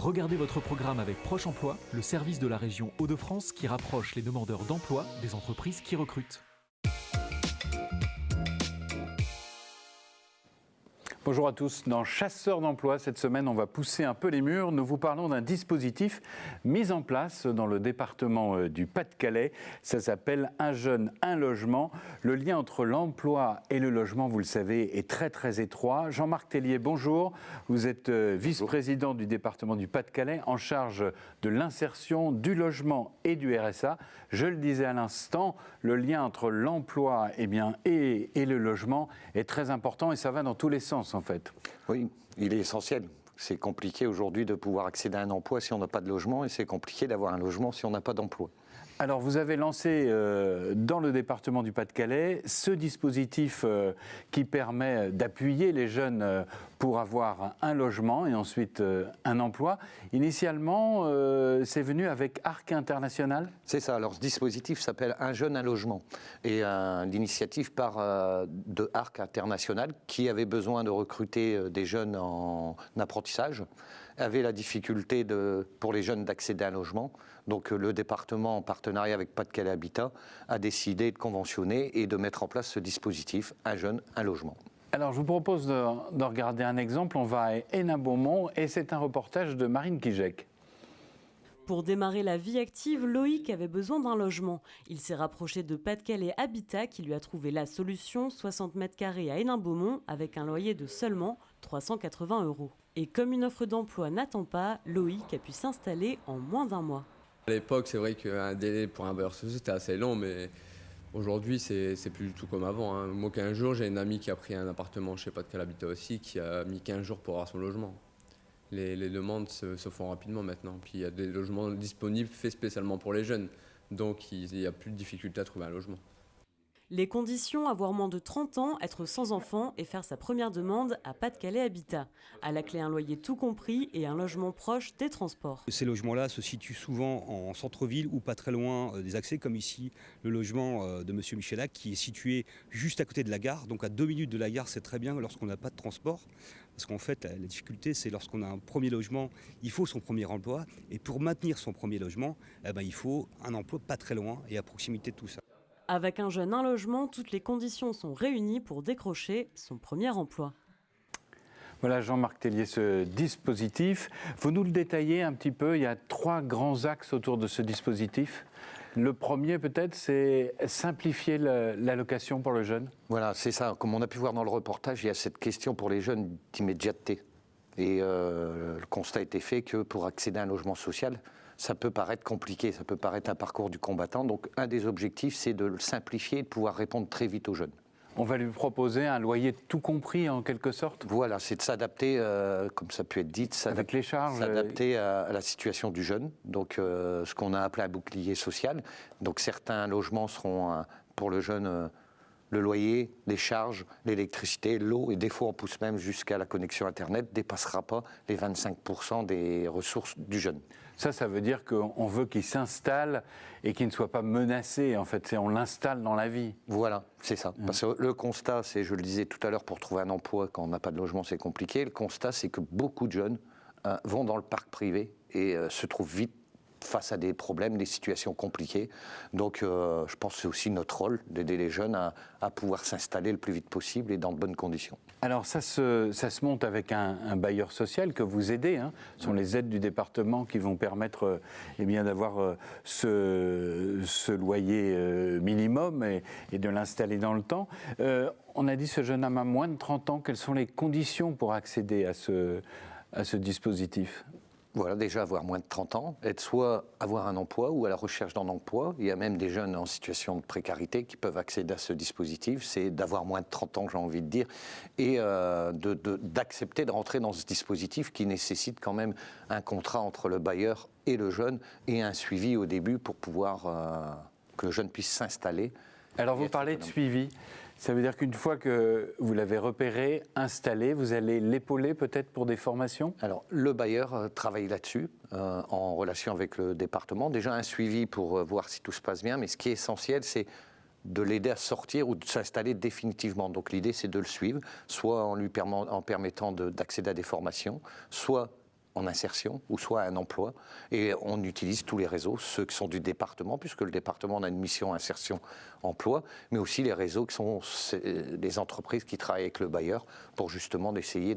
Regardez votre programme avec Proche Emploi, le service de la région Hauts-de-France qui rapproche les demandeurs d'emploi des entreprises qui recrutent. Bonjour à tous. Dans Chasseurs d'emploi, cette semaine, on va pousser un peu les murs. Nous vous parlons d'un dispositif mis en place dans le département du Pas-de-Calais. Ça s'appelle Un jeune, un logement. Le lien entre l'emploi et le logement, vous le savez, est très très étroit. Jean-Marc Tellier, bonjour. Vous êtes vice-président du département du Pas-de-Calais en charge de l'insertion, du logement et du RSA. Je le disais à l'instant, le lien entre l'emploi et le logement est très important et ça va dans tous les sens en fait. Oui, il est essentiel. C'est compliqué aujourd'hui de pouvoir accéder à un emploi si on n'a pas de logement et c'est compliqué d'avoir un logement si on n'a pas d'emploi. Alors vous avez lancé dans le département du Pas-de-Calais ce dispositif qui permet d'appuyer les jeunes pour avoir un logement et ensuite un emploi. Initialement, c'est venu avec Arc International ? C'est ça, alors ce dispositif s'appelle Un jeune, un logement. Et l'initiative part de Arc International qui avait besoin de recruter des jeunes en apprentissage, avait la difficulté pour les jeunes d'accéder à un logement. Donc le département, en partenariat avec Pas-de-Calais Habitat, a décidé de conventionner et de mettre en place ce dispositif, Un jeune, un logement. Alors je vous propose de regarder un exemple. On va à Hénin-Beaumont et c'est un reportage de Marine Kijek. Pour démarrer la vie active, Loïc avait besoin d'un logement. Il s'est rapproché de Pas-de-Calais Habitat qui lui a trouvé la solution, 60 mètres carrés à Hénin-Beaumont avec un loyer de seulement 380 €. Et comme une offre d'emploi n'attend pas, Loïc a pu s'installer en moins d'un mois. À l'époque, c'est vrai qu'un délai pour un bailleur social, c'était assez long, mais aujourd'hui, c'est plus du tout comme avant. Moi, 15 jours, j'ai une amie qui a pris un appartement chez Pas-de-Calais Habitat aussi, qui a mis 15 jours pour avoir son logement. Les demandes se font rapidement maintenant. Puis il y a des logements disponibles faits spécialement pour les jeunes. Donc il n'y a plus de difficulté à trouver un logement. Les conditions, avoir moins de 30 ans, être sans enfant et faire sa première demande à Pas-de-Calais Habitat. À la clé, un loyer tout compris et un logement proche des transports. Ces logements-là se situent souvent en centre-ville ou pas très loin des accès, comme ici le logement de M. Michelac qui est situé juste à côté de la gare. Donc à 2 minutes de la gare, c'est très bien lorsqu'on n'a pas de transport. Parce qu'en fait, la difficulté, c'est lorsqu'on a un premier logement, il faut son premier emploi. Et pour maintenir son premier logement, il faut un emploi pas très loin et à proximité de tout ça. Avec Un jeune, un logement, toutes les conditions sont réunies pour décrocher son premier emploi. Voilà Jean-Marc Tellier, ce dispositif. Vous nous le détaillez un petit peu, il y a 3 grands axes autour de ce dispositif. Le premier peut-être, c'est simplifier l'allocation pour le jeune. Voilà, c'est ça. Comme on a pu voir dans le reportage, il y a cette question pour les jeunes d'immédiateté. Et le constat a été fait que pour accéder à un logement social, ça peut paraître compliqué, ça peut paraître un parcours du combattant. Donc un des objectifs, c'est de le simplifier et de pouvoir répondre très vite aux jeunes. On va lui proposer un loyer tout compris en quelque sorte. Voilà, c'est de s'adapter, comme ça peut être dit, avec les charges, s'adapter à la situation du jeune. Donc ce qu'on a appelé un bouclier social. Donc certains logements seront pour le jeune le loyer, les charges, l'électricité, l'eau, et des fois on pousse même jusqu'à la connexion Internet, ne dépassera pas les 25% des ressources du jeune. Ça veut dire qu'on veut qu'il s'installe et qu'il ne soit pas menacé, en fait, on l'installe dans la vie. Voilà, c'est ça. Parce que le constat, c'est, je le disais tout à l'heure, pour trouver un emploi, quand on n'a pas de logement, c'est compliqué. Le constat, c'est que beaucoup de jeunes vont dans le parc privé et se trouvent vite face à des problèmes, des situations compliquées. Donc je pense que c'est aussi notre rôle d'aider les jeunes à pouvoir s'installer le plus vite possible et dans de bonnes conditions. Alors ça se monte avec un bailleur social que vous aidez. Ce sont les aides du département qui vont permettre d'avoir ce loyer minimum et de l'installer dans le temps. On a dit ce jeune homme a moins de 30 ans. Quelles sont les conditions pour accéder à ce dispositif ? Voilà, déjà avoir moins de 30 ans, soit avoir un emploi ou à la recherche d'un emploi. Il y a même des jeunes en situation de précarité qui peuvent accéder à ce dispositif. C'est d'avoir moins de 30 ans, j'ai envie de dire, et d'accepter de rentrer dans ce dispositif qui nécessite quand même un contrat entre le bailleur et le jeune et un suivi au début pour pouvoir que le jeune puisse s'installer. Alors vous parlez de suivi. Ça veut dire qu'une fois que vous l'avez repéré, installé, vous allez l'épauler peut-être pour des formations ? Alors, le bailleur travaille là-dessus, en relation avec le département. Déjà un suivi pour voir si tout se passe bien, mais ce qui est essentiel, c'est de l'aider à sortir ou de s'installer définitivement. Donc l'idée, c'est de le suivre, soit en permettant d'accéder à des formations, soit en insertion ou soit un emploi. Et on utilise tous les réseaux, ceux qui sont du département, puisque le département a une mission insertion emploi, mais aussi les réseaux qui sont des entreprises qui travaillent avec le bailleur pour justement essayer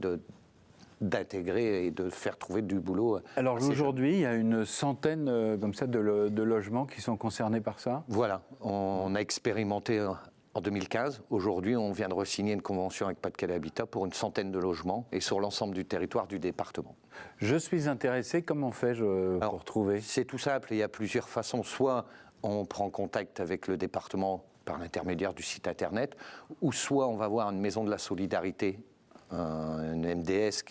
d'intégrer et de faire trouver du boulot. Alors aujourd'hui, il y a une centaine comme ça de logements qui sont concernés par ça. Voilà, on a expérimenté en 2015. Aujourd'hui, on vient de re-signer une convention avec Pas-de-Calais Habitat pour une centaine de logements et sur l'ensemble du territoire du département. Je suis intéressé, comment fais-je pour trouver ? C'est tout simple, il y a plusieurs façons. Soit on prend contact avec le département par l'intermédiaire du site internet, ou soit on va voir une maison de la solidarité, une MDS,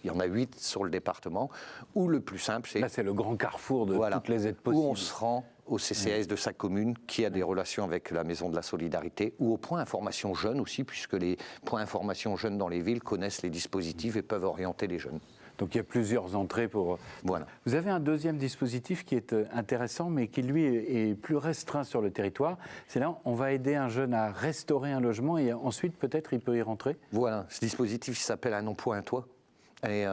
il y en a 8 sur le département, ou le plus simple, c'est... Là, c'est le grand carrefour de toutes les aides où possibles. on se rend au CCAS de sa commune, qui a des relations avec la Maison de la Solidarité, ou au point information jeunes aussi, puisque les points information jeunes dans les villes connaissent les dispositifs et peuvent orienter les jeunes. Donc il y a plusieurs entrées pour... Voilà. Vous avez un deuxième dispositif qui est intéressant, mais qui lui est plus restreint sur le territoire. C'est là, on va aider un jeune à restaurer un logement et ensuite peut-être il peut y rentrer. Voilà, ce dispositif s'appelle Un emploi, un toit. Et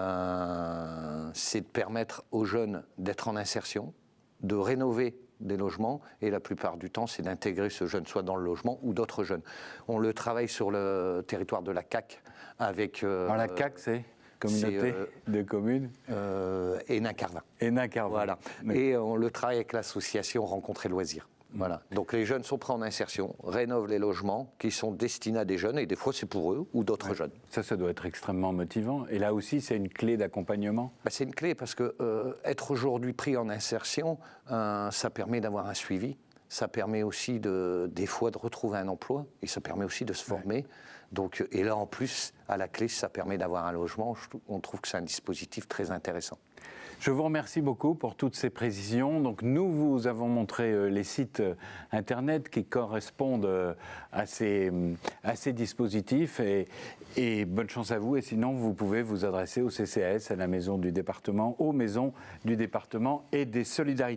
c'est de permettre aux jeunes d'être en insertion, de rénover des logements, et la plupart du temps, c'est d'intégrer ce jeune soit dans le logement ou d'autres jeunes. On le travaille sur le territoire de la CAC avec... Alors la CAC, c'est Communauté de communes Hénin-Carvin. Hénin-Carvin. Voilà. Et on le travaille avec l'association Rencontres et Loisirs. Voilà. Donc les jeunes sont pris en insertion, rénovent les logements qui sont destinés à des jeunes, et des fois c'est pour eux ou d'autres jeunes. Ça doit être extrêmement motivant. Et là aussi, c'est une clé d'accompagnement. C'est une clé parce que être aujourd'hui pris en insertion, ça permet d'avoir un suivi. Ça permet aussi des fois de retrouver un emploi, et ça permet aussi de se former. Donc, et là en plus, à la clé, ça permet d'avoir un logement. On trouve que c'est un dispositif très intéressant. Je vous remercie beaucoup pour toutes ces précisions. Donc, nous vous avons montré les sites internet qui correspondent à ces dispositifs. Et bonne chance à vous. Et sinon, vous pouvez vous adresser au CCAS, à la maison du département, aux maisons du département et des solidarités.